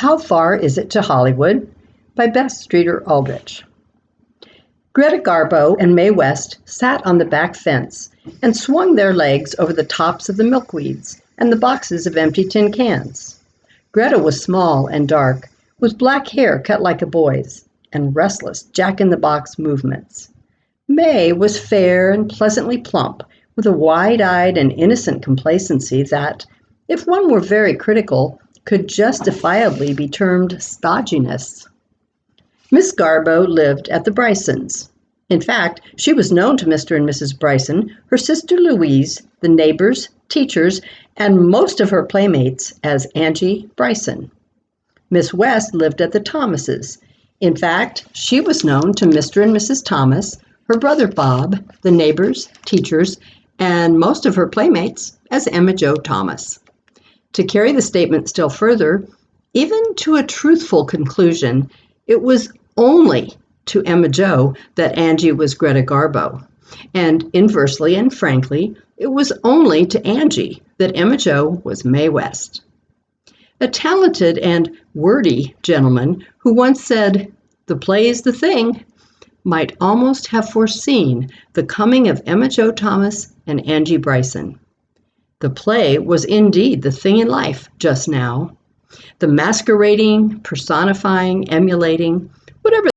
How Far Is It to Hollywood? By Bess Aldrich. Greta Garbo and Mae West sat on the back fence and swung their legs over the tops of the milkweeds and the boxes of empty tin cans. Greta was small and dark, with black hair cut like a boy's, and restless jack-in-the-box movements. Mae was fair and pleasantly plump, with a wide-eyed and innocent complacency that, if one were very critical, could justifiably be termed stodginess. Miss Garbo lived at the Brysons. In fact, she was known to Mr. and Mrs. Bryson, her sister Louise, the neighbors, teachers, and most of her playmates as Angie Bryson. Miss West lived at the Thomases. In fact, she was known to Mr. and Mrs. Thomas, her brother Bob, the neighbors, teachers, and most of her playmates as Emma Jo Thomas. To carry the statement still further, even to a truthful conclusion, it was only to Emma Jo that Angie was Greta Garbo. And inversely and frankly, it was only to Angie that Emma Jo was Mae West. A talented and wordy gentleman who once said, "The play's the thing," might almost have foreseen the coming of Emma Jo Thomas and Angie Bryson. The play was indeed the thing in life just now. The masquerading, personifying, emulating, whatever it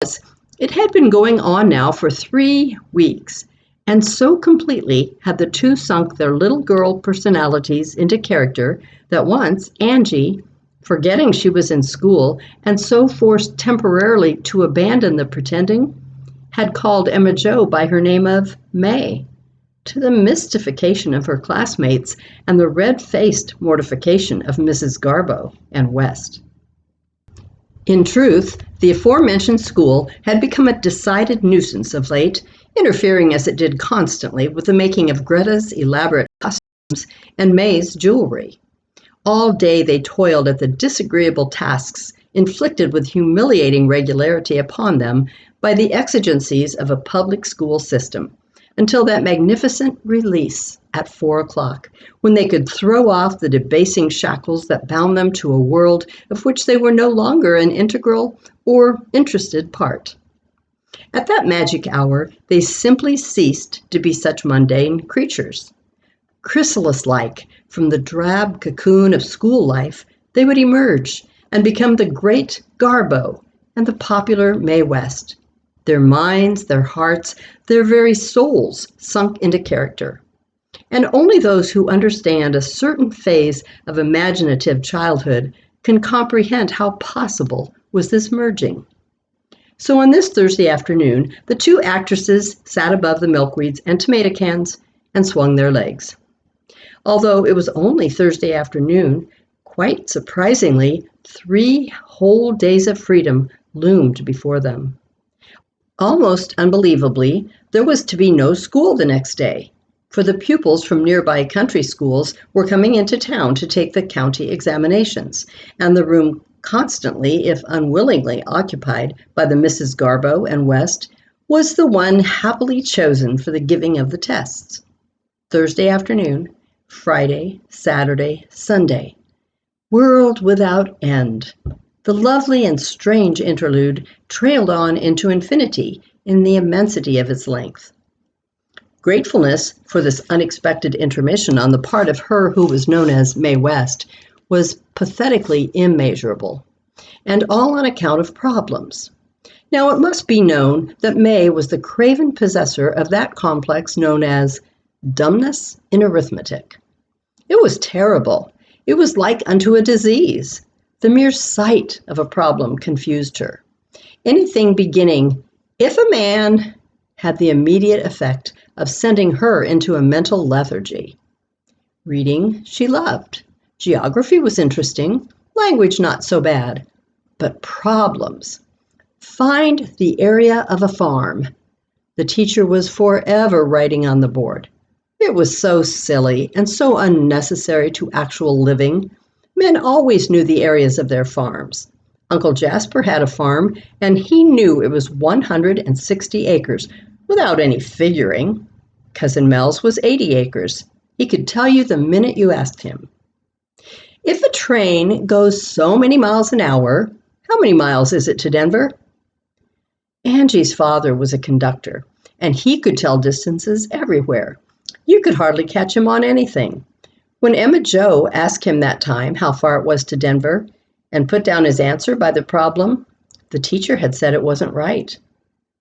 was, it had been going on now for 3 weeks, and so completely had the two sunk their little girl personalities into character that once Angie, forgetting she was in school and so forced temporarily to abandon the pretending, had called Emma Jo by her name of Mae, to the mystification of her classmates and the red-faced mortification of Mrs. Garbo and West. In truth, the aforementioned school had become a decided nuisance of late, interfering as it did constantly with the making of Greta's elaborate costumes and Mae's jewelry. All day they toiled at the disagreeable tasks inflicted with humiliating regularity upon them by the exigencies of a public school system, until that magnificent release at 4 o'clock, when they could throw off the debasing shackles that bound them to a world of which they were no longer an integral or interested part. At that magic hour, they simply ceased to be such mundane creatures. Chrysalis-like, from the drab cocoon of school life, they would emerge and become the great Garbo and the popular Mae West, their minds, their hearts, their very souls sunk into character. And only those who understand a certain phase of imaginative childhood can comprehend how possible was this merging. So on this Thursday afternoon, the two actresses sat above the milkweeds and tomato cans and swung their legs. Although it was only Thursday afternoon, quite surprisingly, 3 whole days of freedom loomed before them. Almost unbelievably, there was to be no school the next day, for the pupils from nearby country schools were coming into town to take the county examinations, and the room constantly, if unwillingly, occupied by the Mrs. Garbo and West was the one happily chosen for the giving of the tests. Thursday afternoon, Friday, Saturday, Sunday. World without end. The lovely and strange interlude trailed on into infinity in the immensity of its length. Gratefulness for this unexpected intermission on the part of her who was known as Mae West was pathetically immeasurable, and all on account of problems. Now it must be known that Mae was the craven possessor of that complex known as dumbness in arithmetic. It was terrible. It was like unto a disease. The mere sight of a problem confused her. Anything beginning, "if a man," had the immediate effect of sending her into a mental lethargy. Reading she loved. Geography was interesting, language not so bad. But problems. Find the area of a farm. The teacher was forever writing on the board. It was so silly and so unnecessary to actual living. Men always knew the areas of their farms. Uncle Jasper had a farm, and he knew it was 160 acres, without any figuring. Cousin Mel's was 80 acres. He could tell you the minute you asked him. If a train goes so many miles an hour, how many miles is it to Denver? Angie's father was a conductor, and he could tell distances everywhere. You could hardly catch him on anything. When Emma Jo asked him that time how far it was to Denver and put down his answer by the problem, the teacher had said it wasn't right.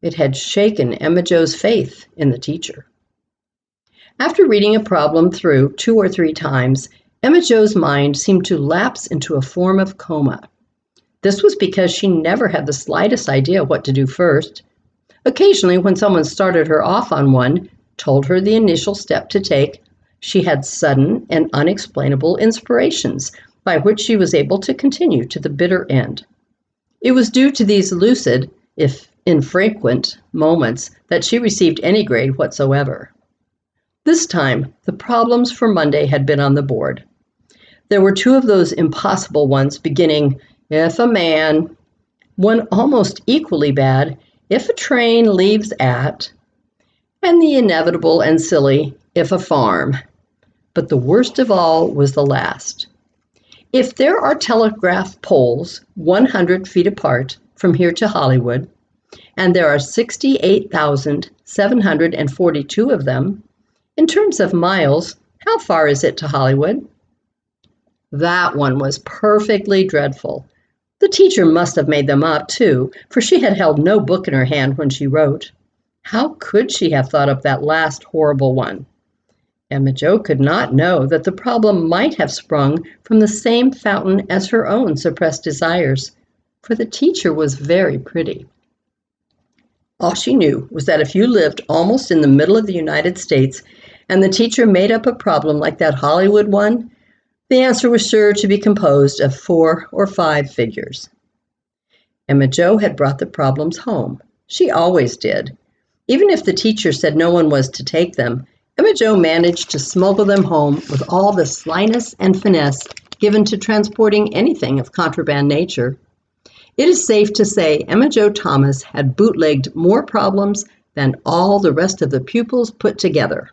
It had shaken Emma Jo's faith in the teacher. After reading a problem through 2 or 3 times, Emma Jo's mind seemed to lapse into a form of coma. This was because she never had the slightest idea what to do first. Occasionally, when someone started her off on one, told her the initial step to take, she had sudden and unexplainable inspirations by which she was able to continue to the bitter end. It was due to these lucid, if infrequent, moments that she received any grade whatsoever. This time, the problems for Monday had been on the board. There were 2 of those impossible ones beginning, if a man, one almost equally bad, if a train leaves at, and the inevitable and silly, if a farm. But the worst of all was the last. If there are telegraph poles 100 feet apart from here to Hollywood, and there are 68,742 of them, in terms of miles, how far is it to Hollywood? That one was perfectly dreadful. The teacher must have made them up, too, for she had held no book in her hand when she wrote. How could she have thought up that last horrible one? Emma Jo could not know that the problem might have sprung from the same fountain as her own suppressed desires, for the teacher was very pretty. All she knew was that if you lived almost in the middle of the United States and the teacher made up a problem like that Hollywood one, the answer was sure to be composed of 4 or 5 figures. Emma Jo had brought the problems home. She always did. Even if the teacher said no one was to take them, Emma Jo managed to smuggle them home with all the slyness and finesse given to transporting anything of contraband nature. It is safe to say Emma Jo Thomas had bootlegged more problems than all the rest of the pupils put together.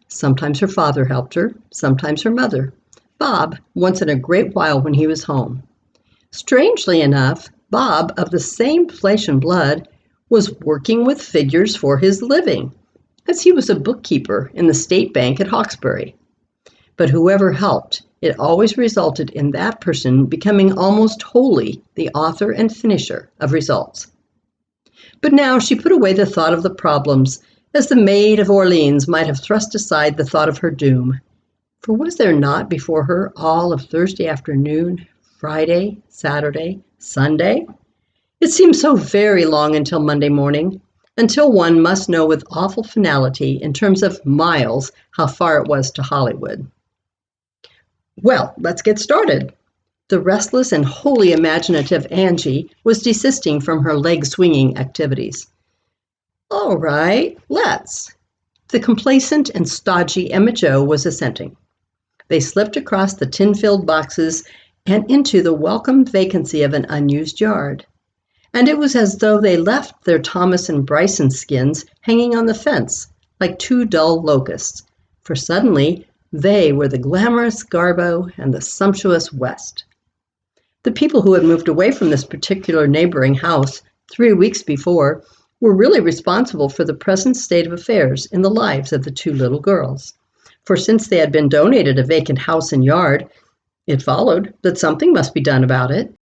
Sometimes her father helped her, sometimes her mother. Bob, once in a great while when he was home. Strangely enough, Bob, of the same flesh and blood, was working with figures for his living, as he was a bookkeeper in the State Bank at Hawkesbury. But whoever helped, it always resulted in that person becoming almost wholly the author and finisher of results. But now she put away the thought of the problems, as the Maid of Orleans might have thrust aside the thought of her doom. For was there not before her all of Thursday afternoon, Friday, Saturday, Sunday? It seemed so very long until Monday morning, until one must know with awful finality in terms of miles how far it was to Hollywood. Well, let's get started. The restless and wholly imaginative Angie was desisting from her leg-swinging activities. All right, let's. The complacent and stodgy Emma Jo was assenting. They slipped across the tin-filled boxes and into the welcome vacancy of an unused yard. And it was as though they left their Thomas and Bryson skins hanging on the fence like 2 dull locusts, for suddenly they were the glamorous Garbo and the sumptuous West. The people who had moved away from this particular neighboring house 3 weeks before were really responsible for the present state of affairs in the lives of the 2 little girls. For since they had been donated a vacant house and yard, it followed that something must be done about it.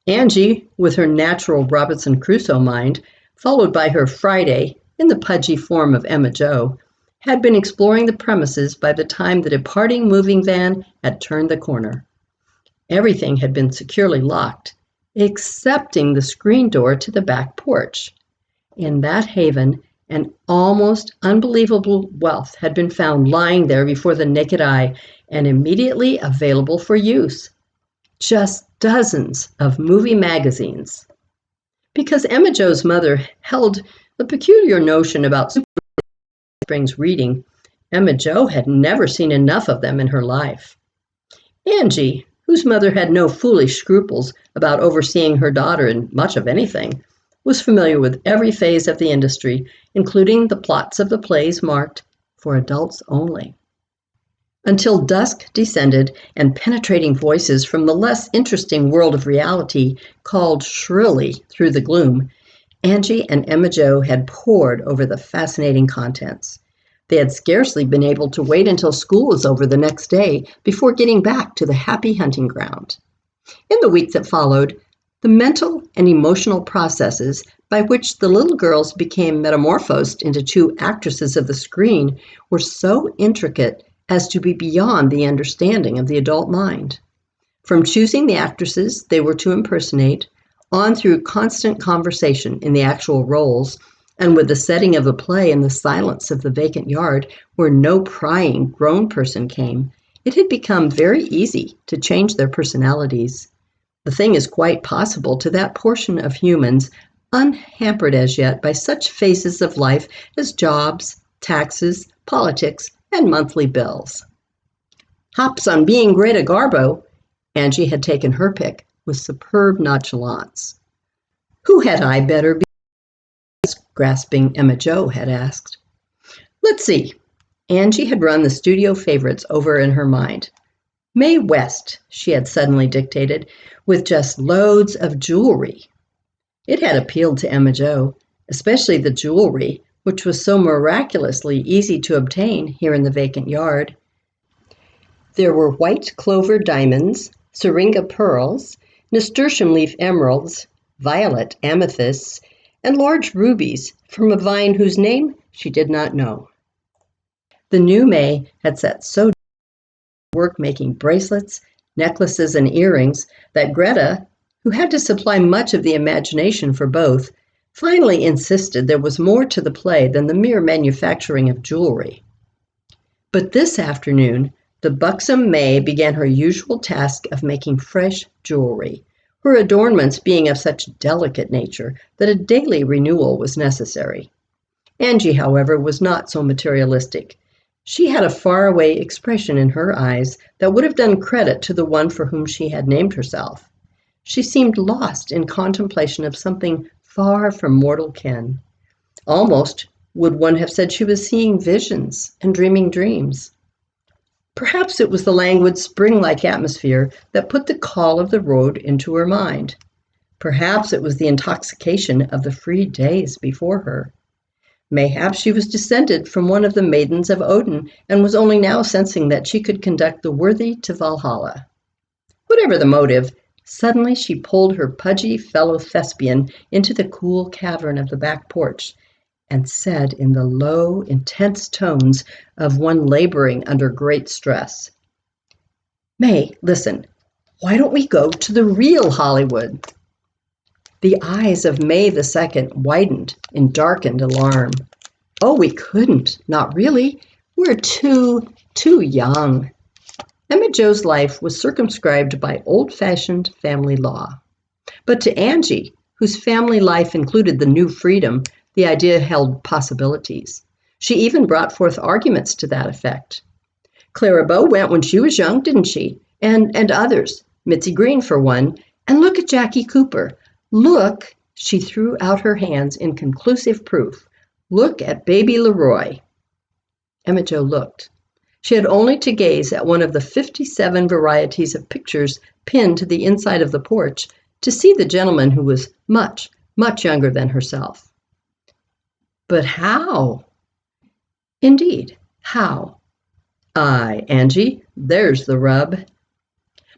Angie, with her natural Robinson Crusoe mind, followed by her Friday, in the pudgy form of Emma Jo, had been exploring the premises by the time the departing moving van had turned the corner. Everything had been securely locked, excepting the screen door to the back porch. In that haven, an almost unbelievable wealth had been found lying there before the naked eye and immediately available for use. Just dozens of movie magazines. Because Emma Jo's mother held a peculiar notion about Springs reading, Emma Jo had never seen enough of them in her life. Angie, whose mother had no foolish scruples about overseeing her daughter in much of anything, was familiar with every phase of the industry, including the plots of the plays marked "for adults only." Until dusk descended and penetrating voices from the less interesting world of reality called shrilly through the gloom, Angie and Emma Jo had pored over the fascinating contents. They had scarcely been able to wait until school was over the next day before getting back to the happy hunting ground. In the week that followed, the mental and emotional processes by which the little girls became metamorphosed into two actresses of the screen were so intricate as to be beyond the understanding of the adult mind. From choosing the actresses they were to impersonate, on through constant conversation in the actual roles, and with the setting of a play in the silence of the vacant yard where no prying grown person came, it had become very easy to change their personalities. The thing is quite possible to that portion of humans unhampered as yet by such phases of life as jobs, taxes, politics, and monthly bills. Hops on being Greta Garbo, Angie had taken her pick with superb nonchalance. Who had I better be? Grasping Emma Jo had asked. Let's see. Angie had run the studio favorites over in her mind. Mae West, she had suddenly dictated, with just loads of jewelry. It had appealed to Emma Jo, especially the jewelry, which was so miraculously easy to obtain here in the vacant yard. There were white clover diamonds, syringa pearls, nasturtium leaf emeralds, violet amethysts, and large rubies from a vine whose name she did not know. The new May had set so work making bracelets, necklaces, and earrings that Greta, who had to supply much of the imagination for both, finally insisted there was more to the play than the mere manufacturing of jewelry. But this afternoon, the buxom May began her usual task of making fresh jewelry, her adornments being of such delicate nature that a daily renewal was necessary. Angie, however, was not so materialistic. She had a faraway expression in her eyes that would have done credit to the one for whom she had named herself. She seemed lost in contemplation of something far from mortal ken. Almost would one have said she was seeing visions and dreaming dreams. Perhaps it was the languid spring-like atmosphere that put the call of the road into her mind. Perhaps it was the intoxication of the free days before her. Mayhap she was descended from one of the maidens of Odin and was only now sensing that she could conduct the worthy to Valhalla. Whatever the motive, suddenly she pulled her pudgy fellow thespian into the cool cavern of the back porch and said in the low, intense tones of one laboring under great stress, May, listen, why don't we go to the real Hollywood? The eyes of May the Second widened in darkened alarm. Oh, we couldn't, not really. We're too young. Emma Jo's life was circumscribed by old-fashioned family law. But to Angie, whose family life included the new freedom, the idea held possibilities. She even brought forth arguments to that effect. Clara Bow went when she was young, didn't she? And others, Mitzi Green for one. And look at Jackie Cooper. Look, she threw out her hands in conclusive proof. Look at baby Leroy. Emma Jo looked. She had only to gaze at one of the 57 varieties of pictures pinned to the inside of the porch to see the gentleman who was much, much younger than herself. But how? Indeed, how? Aye, Angie, there's the rub.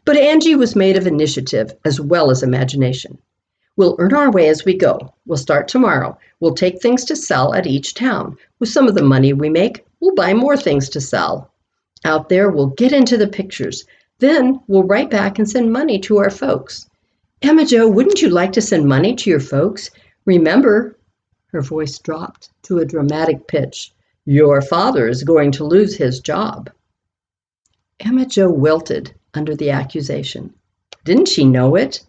But Angie was made of initiative as well as imagination. We'll earn our way as we go. We'll start tomorrow. We'll take things to sell at each town. With some of the money we make, we'll buy more things to sell. Out there, we'll get into the pictures. Then we'll write back and send money to our folks. Emma Jo, wouldn't you like to send money to your folks? Remember, her voice dropped to a dramatic pitch, your father is going to lose his job. Emma Jo wilted under the accusation. Didn't she know it?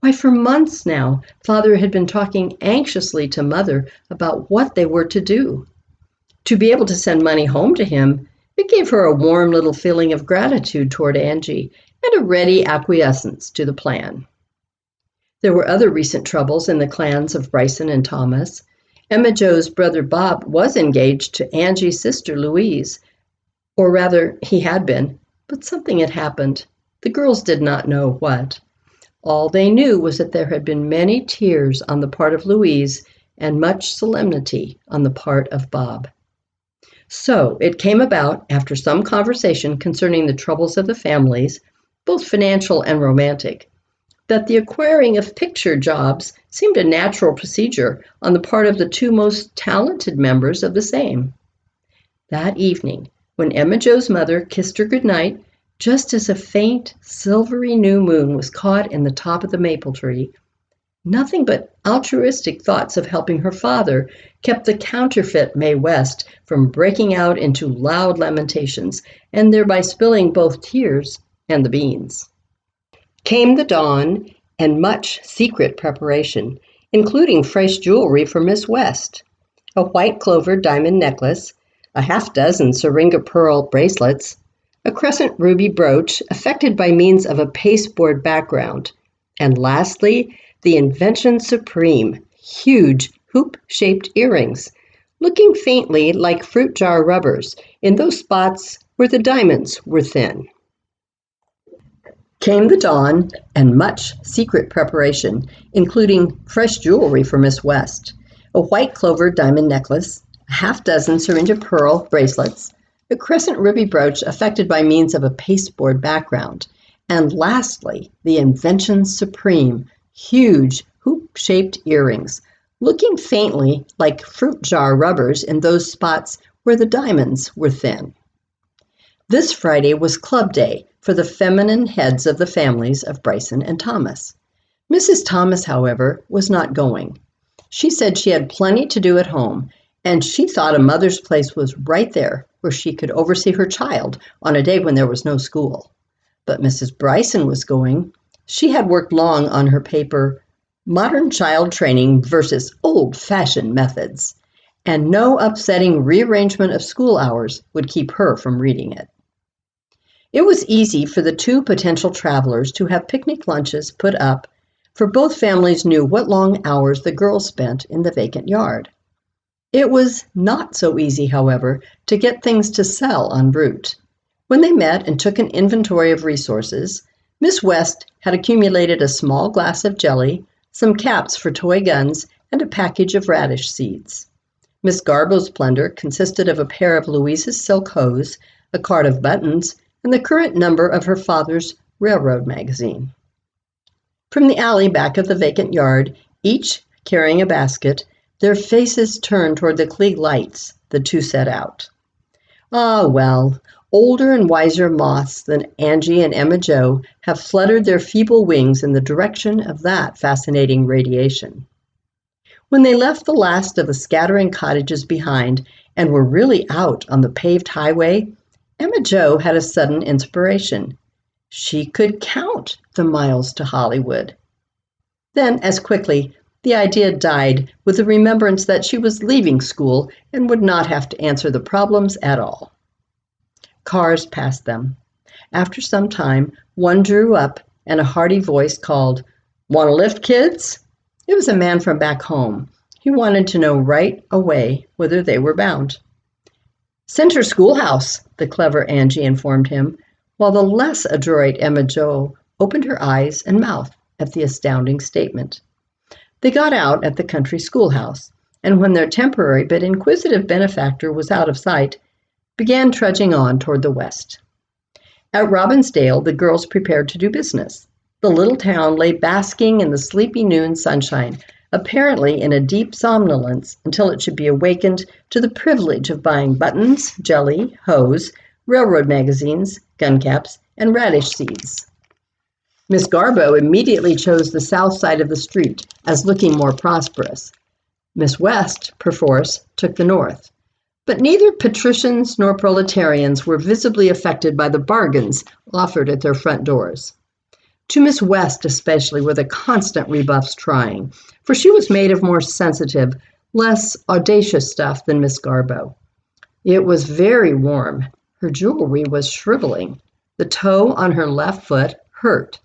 Why, for months now, Father had been talking anxiously to Mother about what they were to do. To be able to send money home to him, it gave her a warm little feeling of gratitude toward Angie and a ready acquiescence to the plan. There were other recent troubles in the clans of Bryson and Thomas. Emma Jo's brother Bob was engaged to Angie's sister Louise, Or rather, he had been, but something had happened. The girls did not know what. All they knew was that there had been many tears on the part of Louise and much solemnity on the part of Bob. So it came about, after some conversation concerning the troubles of the families, both financial and romantic, that the acquiring of picture jobs seemed a natural procedure on the part of the two most talented members of the same. That evening, when Emma Jo's mother kissed her goodnight, just as a faint, silvery new moon was caught in the top of the maple tree, nothing but altruistic thoughts of helping her father kept the counterfeit Mae West from breaking out into loud lamentations and thereby spilling both tears and the beans. Came the dawn and much secret preparation, including fresh jewelry for Miss West, a white clover diamond necklace, a half-dozen syringa pearl bracelets, a crescent ruby brooch affected by means of a pasteboard background, and lastly, the invention supreme, huge hoop-shaped earrings, looking faintly like fruit jar rubbers in those spots where the diamonds were thin. Came the dawn and much secret preparation, including fresh jewelry for Miss West, a white clover diamond necklace, a half-dozen syringa pearl bracelets, a crescent ruby brooch affected by means of a pasteboard background, and lastly, the invention supreme, huge hoop-shaped earrings, looking faintly like fruit jar rubbers in those spots where the diamonds were thin. This Friday was club day for the feminine heads of the families of Bryson and Thomas. Mrs. Thomas, however, was not going. She said she had plenty to do at home, and she thought a mother's place was right there where she could oversee her child on a day when there was no school. But Mrs. Bryson was going. She had worked long on her paper, Modern Child Training versus Old-Fashioned Methods, and no upsetting rearrangement of school hours would keep her from reading it. It was easy for the two potential travelers to have picnic lunches put up, for both families knew what long hours the girls spent in the vacant yard. It was not so easy, however, to get things to sell en route. When they met and took an inventory of resources, Miss West had accumulated a small glass of jelly, some caps for toy guns, and a package of radish seeds. Miss Garbo's plunder consisted of a pair of Louise's silk hose, a card of buttons, and the current number of her father's railroad magazine. From the alley back of the vacant yard, each carrying a basket, their faces turned toward the Klieg lights, the two set out. Ah, well, older and wiser moths than Angie and Emma Jo have fluttered their feeble wings in the direction of that fascinating radiation. When they left the last of the scattering cottages behind and were really out on the paved highway, Emma Jo had a sudden inspiration. She could count the miles to Hollywood. Then, as quickly, the idea died with the remembrance that she was leaving school and would not have to answer the problems at all. Cars passed them. After some time, one drew up and a hearty voice called, "Want a lift, kids?" It was a man from back home. He wanted to know right away whither they were bound. "Center Schoolhouse," the clever Angie informed him, while the less adroit Emma Jo opened her eyes and mouth at the astounding statement. They got out at the country schoolhouse, and when their temporary but inquisitive benefactor was out of sight, began trudging on toward the west. At Robbinsdale, the girls prepared to do business. The little town lay basking in the sleepy noon sunshine, apparently in a deep somnolence until it should be awakened to the privilege of buying buttons, jelly, hose, railroad magazines, gun caps, and radish seeds. Miss Garbo immediately chose the south side of the street as looking more prosperous. Miss West, perforce, took the north. But neither patricians nor proletarians were visibly affected by the bargains offered at their front doors. To Miss West especially were the constant rebuffs trying, for she was made of more sensitive, less audacious stuff than Miss Garbo. It was very warm. Her jewelry was shriveling. The toe on her left foot hurt.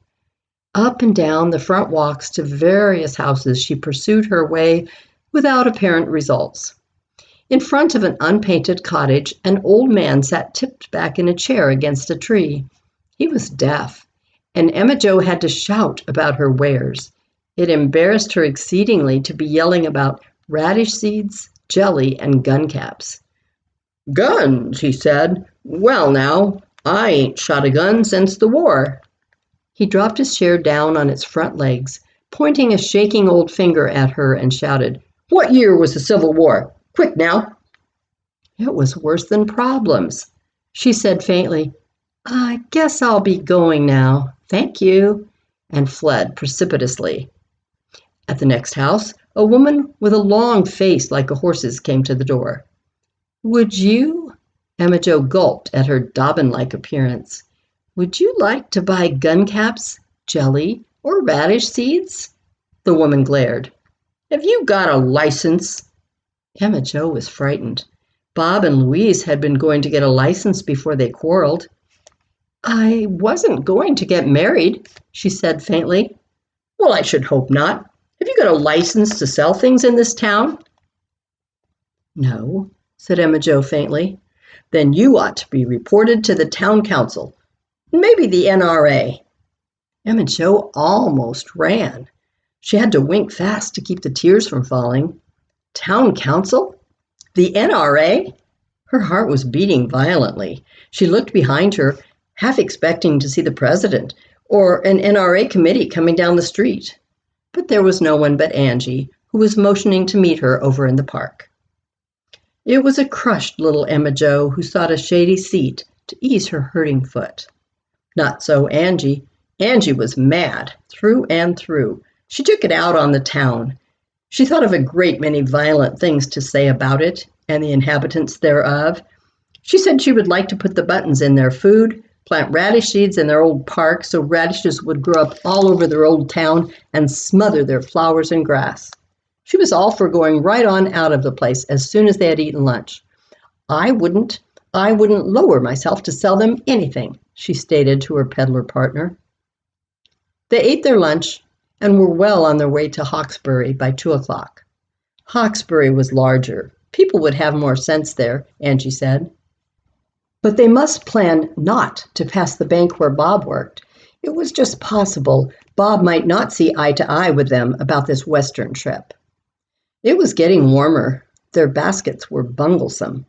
Up and down the front walks to various houses she pursued her way without apparent results. In front of an unpainted cottage, an old man sat tipped back in a chair against a tree. He was deaf, and Emma Jo had to shout about her wares. It embarrassed her exceedingly to be yelling about radish seeds, jelly, and gun caps. "Guns," he said. "Well now, I ain't shot a gun since the war." He dropped his chair down on its front legs, pointing a shaking old finger at her, and shouted, "What year was the Civil War? Quick now!" It was worse than problems. She said faintly, "I guess I'll be going now. Thank you," and fled precipitously. At the next house, a woman with a long face like a horse's came to the door. "Would you?" Emma Jo gulped at her Dobbin-like appearance. "Would you like to buy gun caps, jelly, or radish seeds?" The woman glared. "Have you got a license?" Emma Jo was frightened. Bob and Louise had been going to get a license before they quarreled. "I wasn't going to get married," she said faintly. "Well, I should hope not. Have you got a license to sell things in this town?" "No," said Emma Jo faintly. "Then you ought to be reported to the town council. Maybe the NRA." Emma Jo almost ran. She had to wink fast to keep the tears from falling. Town council? The NRA? Her heart was beating violently. She looked behind her, half expecting to see the president or an NRA committee coming down the street. But there was no one but Angie, who was motioning to meet her over in the park. It was a crushed little Emma Jo who sought a shady seat to ease her hurting foot. Not so Angie. Angie was mad, through and through. She took it out on the town. She thought of a great many violent things to say about it and the inhabitants thereof. She said she would like to put the buttons in their food, plant radish seeds in their old park so radishes would grow up all over their old town and smother their flowers and grass. She was all for going right on out of the place as soon as they had eaten lunch. I wouldn't lower myself to sell them anything," she stated to her peddler partner. They ate their lunch and were well on their way to Hawkesbury by 2:00. Hawkesbury was larger. People would have more sense there, Angie said. But they must plan not to pass the bank where Bob worked. It was just possible Bob might not see eye to eye with them about this Western trip. It was getting warmer. Their baskets were bunglesome.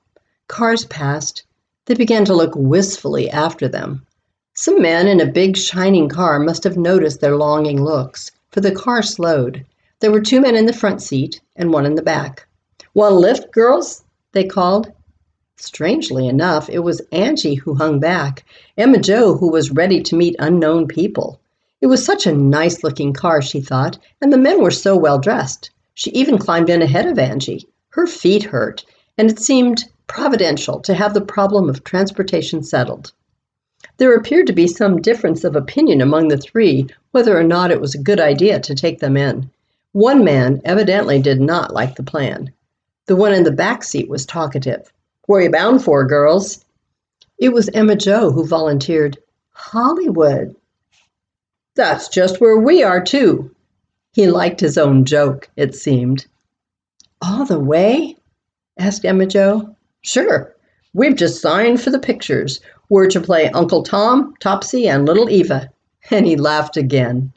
Cars passed. They began to look wistfully after them. Some men in a big shining car must have noticed their longing looks, for the car slowed. There were 2 men in the front seat and 1 in the back. "Want a lift, girls?" they called. Strangely enough, it was Angie who hung back, Emma Jo who was ready to meet unknown people. It was such a nice-looking car, she thought, and the men were so well dressed. She even climbed in ahead of Angie. Her feet hurt, and it seemed providential to have the problem of transportation settled. There appeared to be some difference of opinion among the 3 whether or not it was a good idea to take them in. One man evidently did not like the plan. The one in the back seat was talkative. "Where you bound for, girls?" It was Emma Jo who volunteered, "Hollywood." "That's just where we are, too." He liked his own joke, it seemed. "All the way?" asked Emma Jo. "Sure. We've just signed for the pictures. We're to play Uncle Tom, Topsy, and Little Eva." And he laughed again.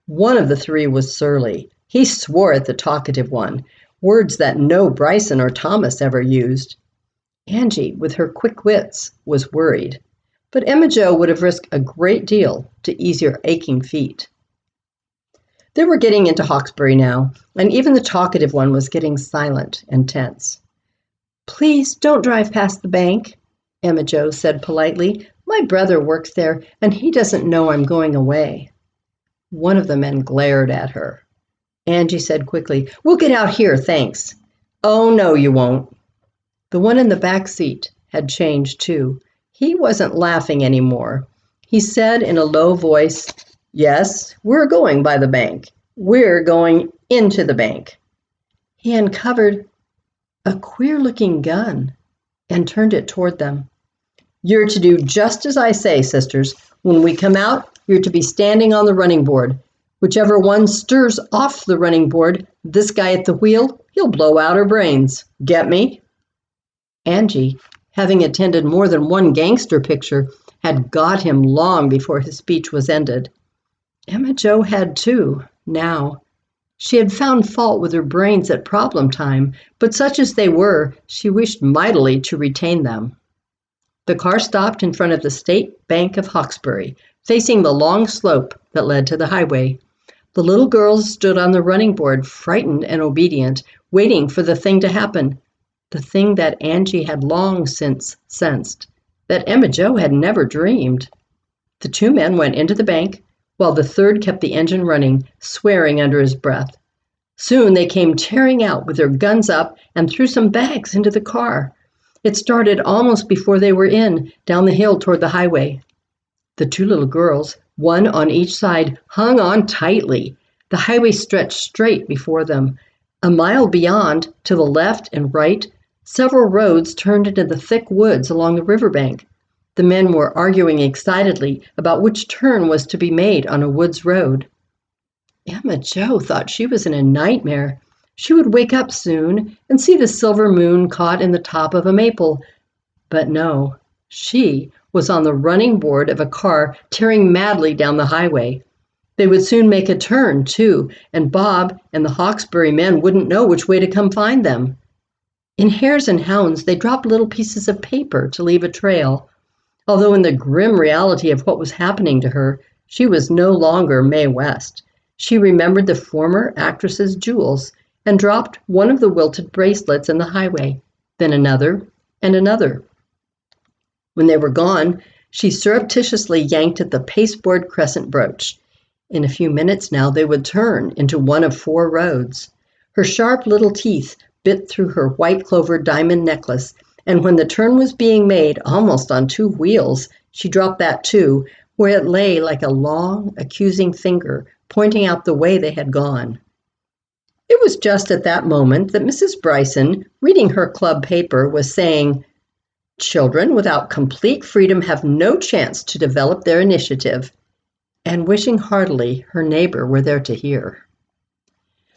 One of the 3 was surly. He swore at the talkative one, words that no Bryson or Thomas ever used. Angie, with her quick wits, was worried. But Emma Jo would have risked a great deal to ease her aching feet. They were getting into Hawkesbury now, and even the talkative one was getting silent and tense. "Please don't drive past the bank," Emma Jo said politely. "My brother works there, and he doesn't know I'm going away." One of the men glared at her. Angie said quickly, "We'll get out here, thanks." "Oh, no, you won't." The one in the back seat had changed too. He wasn't laughing anymore. He said in a low voice, "Yes, we're going by the bank. We're going into the bank." He uncovered a queer-looking gun and turned it toward them. "You're to do just as I say, sisters. When we come out, you're to be standing on the running board. Whichever one stirs off the running board, this guy at the wheel, he'll blow out her brains. Get me?" Angie, having attended more than one gangster picture, had got him long before his speech was ended. Emma Jo had too, now. She had found fault with her brains at problem time, but such as they were, she wished mightily to retain them. The car stopped in front of the State Bank of Hawkesbury, facing the long slope that led to the highway. The little girls stood on the running board, frightened and obedient, waiting for the thing to happen, the thing that Angie had long since sensed, that Emma Jo had never dreamed. The two men went into the bank, while the third kept the engine running, swearing under his breath. Soon they came tearing out with their guns up and threw some bags into the car. It started almost before they were in, down the hill toward the highway. The two little girls, one on each side, hung on tightly. The highway stretched straight before them. A mile beyond, to the left and right, several roads turned into the thick woods along the riverbank. The men were arguing excitedly about which turn was to be made on a woods road. Emma Jo thought she was in a nightmare. She would wake up soon and see the silver moon caught in the top of a maple. But no, she was on the running board of a car tearing madly down the highway. They would soon make a turn, too, and Bob and the Hawkesbury men wouldn't know which way to come find them. In Hares and Hounds, they dropped little pieces of paper to leave a trail. Although in the grim reality of what was happening to her, she was no longer Mae West. She remembered the former actress's jewels and dropped one of the wilted bracelets in the highway, then another and another. When they were gone, she surreptitiously yanked at the pasteboard crescent brooch. In a few minutes now they would turn into one of 4 roads. Her sharp little teeth bit through her white clover diamond necklace, and when the turn was being made, almost on 2 wheels, she dropped that too, where it lay like a long, accusing finger, pointing out the way they had gone. It was just at that moment that Mrs. Bryson, reading her club paper, was saying, "Children without complete freedom have no chance to develop their initiative," and wishing heartily her neighbor were there to hear.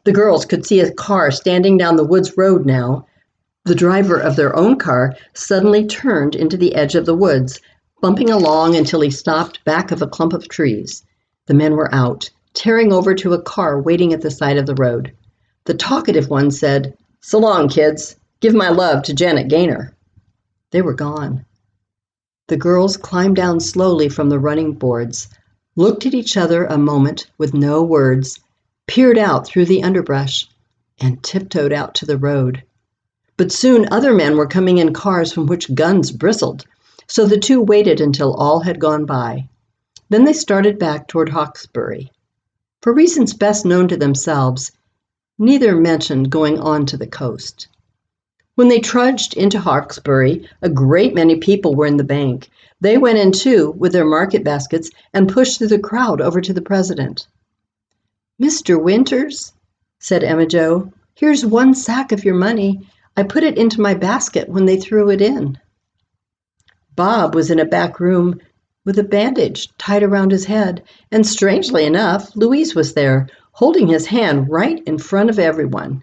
The girls could see a car standing down the woods road now. The driver of their own car suddenly turned into the edge of the woods, bumping along until he stopped back of a clump of trees. The men were out, tearing over to a car waiting at the side of the road. The talkative one said, "So long, kids. Give my love to Janet Gaynor." They were gone. The girls climbed down slowly from the running boards, looked at each other a moment with no words, peered out through the underbrush, and tiptoed out to the road. But soon other men were coming in cars from which guns bristled, so the two waited until all had gone by. Then they started back toward Hawkesbury. For reasons best known to themselves, neither mentioned going on to the coast. When they trudged into Hawkesbury, a great many people were in the bank. They went in too with their market baskets and pushed through the crowd over to the president. "Mr. Winters," said Emma Jo, "here's 1 sack of your money. I put it into my basket when they threw it in." Bob was in a back room with a bandage tied around his head, and strangely enough, Louise was there, holding his hand right in front of everyone.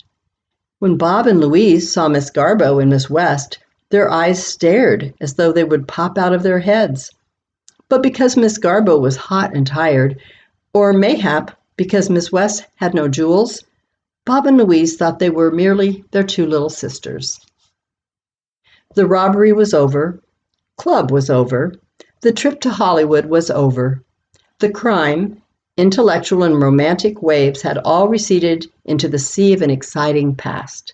When Bob and Louise saw Miss Garbo and Miss West, their eyes stared as though they would pop out of their heads. But because Miss Garbo was hot and tired, or mayhap because Miss West had no jewels, Bob and Louise thought they were merely their 2 little sisters. The robbery was over. Club was over. The trip to Hollywood was over. The crime, intellectual and romantic waves had all receded into the sea of an exciting past.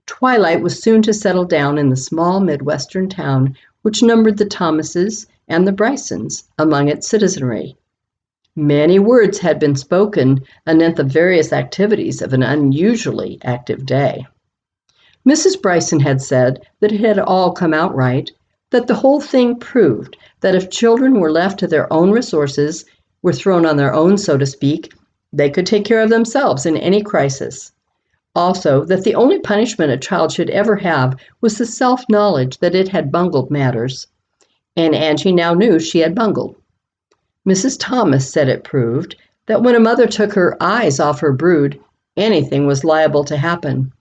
Twilight was soon to settle down in the small Midwestern town which numbered the Thomases and the Brysons among its citizenry. Many words had been spoken anent the various activities of an unusually active day. Mrs. Bryson had said that it had all come out right, that the whole thing proved that if children were left to their own resources, were thrown on their own, so to speak, they could take care of themselves in any crisis. Also, that the only punishment a child should ever have was the self-knowledge that it had bungled matters. And Angie now knew she had bungled. Mrs. Thomas said it proved that when a mother took her eyes off her brood, anything was liable to happen.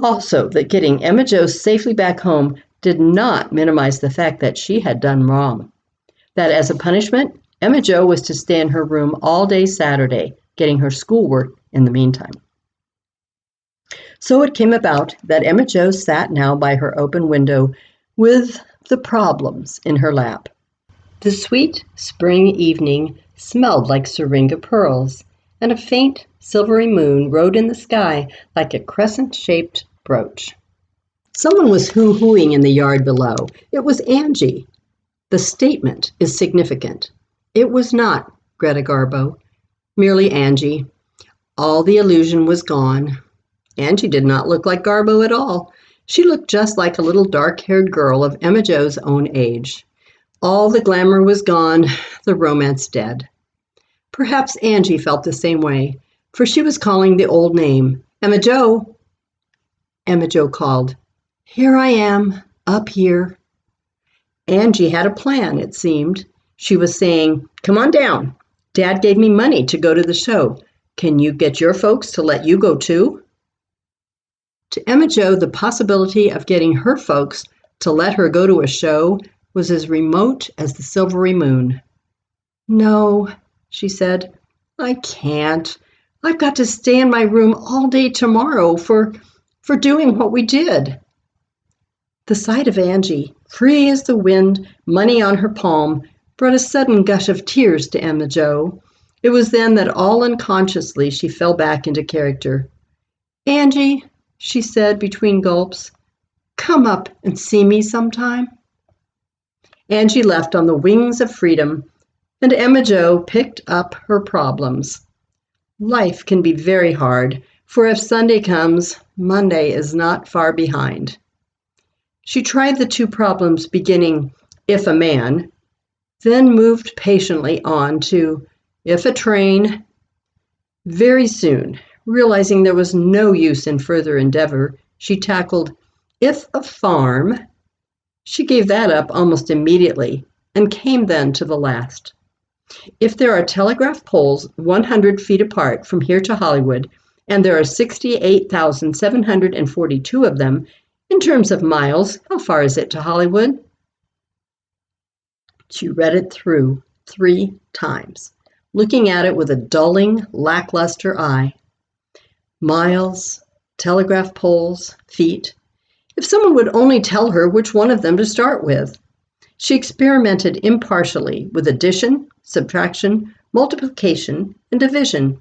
Also, that getting Emma Jo safely back home did not minimize the fact that she had done wrong. That as a punishment, Emma Jo was to stay in her room all day Saturday, getting her schoolwork in the meantime. So it came about that Emma Jo sat now by her open window with the problems in her lap. The sweet spring evening smelled like syringa pearls, and a faint silvery moon rode in the sky like a crescent-shaped brooch. Someone was hoo-hooing in the yard below. It was Angie. The statement is significant. It was not Greta Garbo, merely Angie. All the illusion was gone. Angie did not look like Garbo at all. She looked just like a little dark-haired girl of Emma Jo's own age. All the glamour was gone, the romance dead. Perhaps Angie felt the same way, for she was calling the old name, Emma Jo. Emma Jo called, "Here I am, up here." Angie had a plan, it seemed. She was saying, "Come on down. Dad gave me money to go to the show. Can you get your folks to let you go too?" To Emma Jo, the possibility of getting her folks to let her go to a show was as remote as the silvery moon. "No," she said, "I can't. I've got to stay in my room all day tomorrow for doing what we did." The sight of Angie, free as the wind, money on her palm, brought a sudden gush of tears to Emma Jo. It was then that all unconsciously she fell back into character. "Angie," she said between gulps, "come up and see me sometime." Angie left on the wings of freedom, and Emma Jo picked up her problems. Life can be very hard, for if Sunday comes, Monday is not far behind. She tried the two problems beginning, "if a man," then moved patiently on to, "if a train." Very soon, realizing there was no use in further endeavor, she tackled, "if a farm." She gave that up almost immediately and came then to the last. If there are telegraph poles 100 feet apart from here to Hollywood, and there are 68,742 of them, in terms of miles, how far is it to Hollywood? She read it through 3 times, looking at it with a dulling, lackluster eye. Miles, telegraph poles, feet. If someone would only tell her which one of them to start with. She experimented impartially with addition, subtraction, multiplication, and division,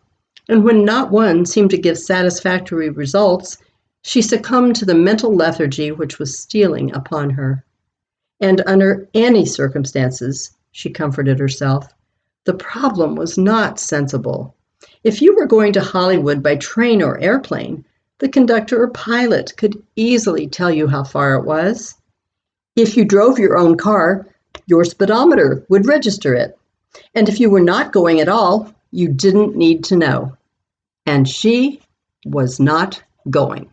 and when not one seemed to give satisfactory results, she succumbed to the mental lethargy which was stealing upon her. And under any circumstances, she comforted herself, the problem was not sensible. If you were going to Hollywood by train or airplane, the conductor or pilot could easily tell you how far it was. If you drove your own car, your speedometer would register it. And if you were not going at all, you didn't need to know. And she was not going.